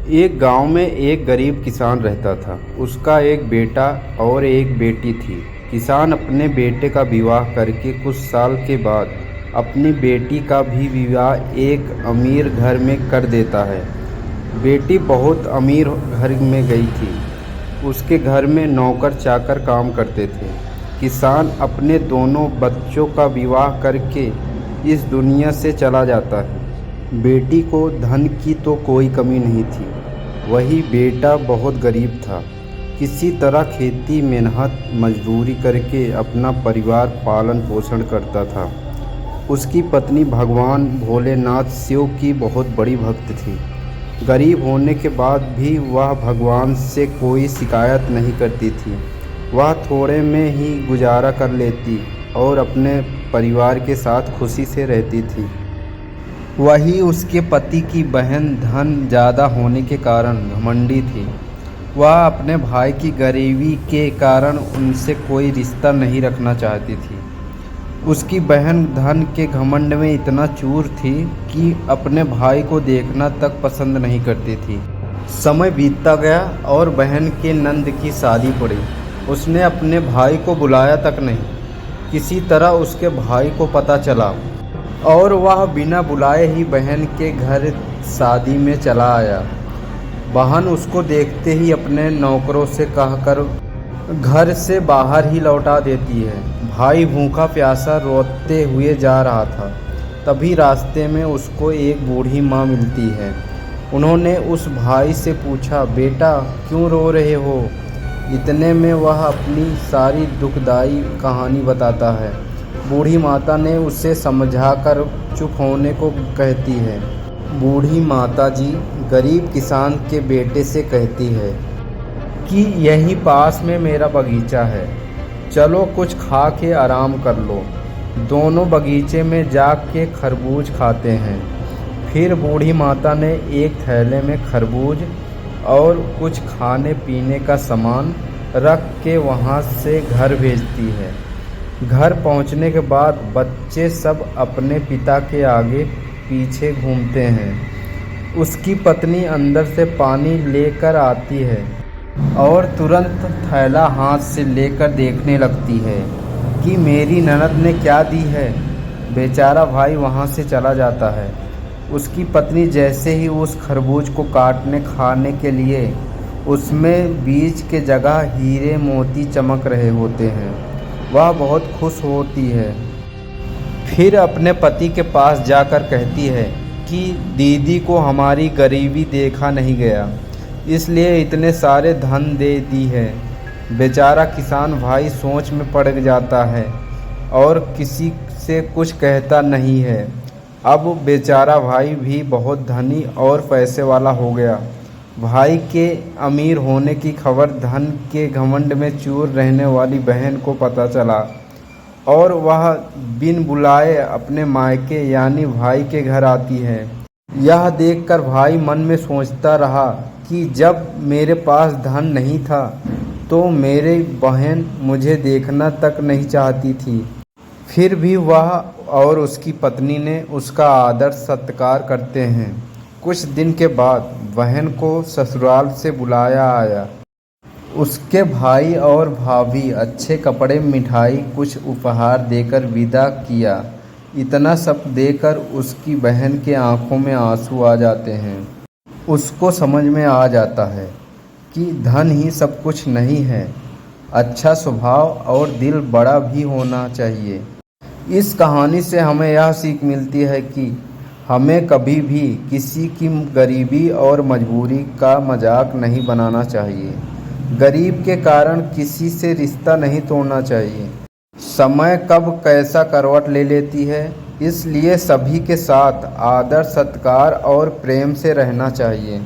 एक गांव में एक गरीब किसान रहता था। उसका एक बेटा और एक बेटी थी। किसान अपने बेटे का विवाह करके कुछ साल के बाद अपनी बेटी का भी विवाह एक अमीर घर में कर देता है। बेटी बहुत अमीर घर में गई थी। उसके घर में नौकर चाकर काम करते थे। किसान अपने दोनों बच्चों का विवाह करके इस दुनिया से चला जाता है। बेटी को धन की तो कोई कमी नहीं थी। वही बेटा बहुत गरीब था। किसी तरह खेती मेहनत मजदूरी करके अपना परिवार पालन पोषण करता था। उसकी पत्नी भगवान भोलेनाथ शिव की बहुत बड़ी भक्त थी। गरीब होने के बाद भी वह भगवान से कोई शिकायत नहीं करती थी। वह थोड़े में ही गुजारा कर लेती और अपने परिवार के साथ खुशी से रहती थी। वही उसके पति की बहन धन ज़्यादा होने के कारण घमंडी थी। वह अपने भाई की गरीबी के कारण उनसे कोई रिश्ता नहीं रखना चाहती थी। उसकी बहन धन के घमंड में इतना चूर थी कि अपने भाई को देखना तक पसंद नहीं करती थी। समय बीतता गया और बहन के नंद की शादी पड़ी। उसने अपने भाई को बुलाया तक नहीं। किसी तरह उसके भाई को पता चला और वह बिना बुलाए ही बहन के घर शादी में चला आया। बहन उसको देखते ही अपने नौकरों से कहकर घर से बाहर ही लौटा देती है। भाई भूखा प्यासा रोते हुए जा रहा था। तभी रास्ते में उसको एक बूढ़ी माँ मिलती है। उन्होंने उस भाई से पूछा, बेटा क्यों रो रहे हो? इतने में वह अपनी सारी दुखदाई कहानी बताता है। बूढ़ी माता ने उसे समझाकर चुप होने को कहती है। बूढ़ी माता जी गरीब किसान के बेटे से कहती है कि यहीं पास में मेरा बगीचा है, चलो कुछ खा के आराम कर लो। दोनों बगीचे में जाके खरबूज खाते हैं। फिर बूढ़ी माता ने एक थैले में खरबूज और कुछ खाने पीने का सामान रख के वहाँ से घर भेजती है। घर पहुँचने के बाद बच्चे सब अपने पिता के आगे पीछे घूमते हैं। उसकी पत्नी अंदर से पानी लेकर आती है और तुरंत थैला हाथ से लेकर देखने लगती है कि मेरी ननद ने क्या दी है। बेचारा भाई वहाँ से चला जाता है। उसकी पत्नी जैसे ही उस खरबूज को काटने खाने के लिए उसमें बीज के जगह हीरे मोती चमक रहे होते हैं, वह बहुत खुश होती है। फिर अपने पति के पास जाकर कहती है कि दीदी को हमारी गरीबी देखा नहीं गया, इसलिए इतने सारे धन दे दी है। बेचारा किसान भाई सोच में पड़ जाता है और किसी से कुछ कहता नहीं है। अब बेचारा भाई भी बहुत धनी और पैसे वाला हो गया। भाई के अमीर होने की खबर धन के घमंड में चूर रहने वाली बहन को पता चला और वह बिन बुलाए अपने मायके यानी भाई के घर आती है। यह देखकर भाई मन में सोचता रहा कि जब मेरे पास धन नहीं था तो मेरी बहन मुझे देखना तक नहीं चाहती थी। फिर भी वह और उसकी पत्नी ने उसका आदर सत्कार करते हैं। कुछ दिन के बाद बहन को ससुराल से बुलाया आया। उसके भाई और भाभी अच्छे कपड़े मिठाई कुछ उपहार देकर विदा किया। इतना सब देकर उसकी बहन के आंखों में आंसू आ जाते हैं। उसको समझ में आ जाता है कि धन ही सब कुछ नहीं है, अच्छा स्वभाव और दिल बड़ा भी होना चाहिए। इस कहानी से हमें यह सीख मिलती है कि हमें कभी भी किसी की गरीबी और मजबूरी का मजाक नहीं बनाना चाहिए। गरीब के कारण किसी से रिश्ता नहीं तोड़ना चाहिए। समय कब कैसा करवट ले लेती है, इसलिए सभी के साथ आदर सत्कार और प्रेम से रहना चाहिए।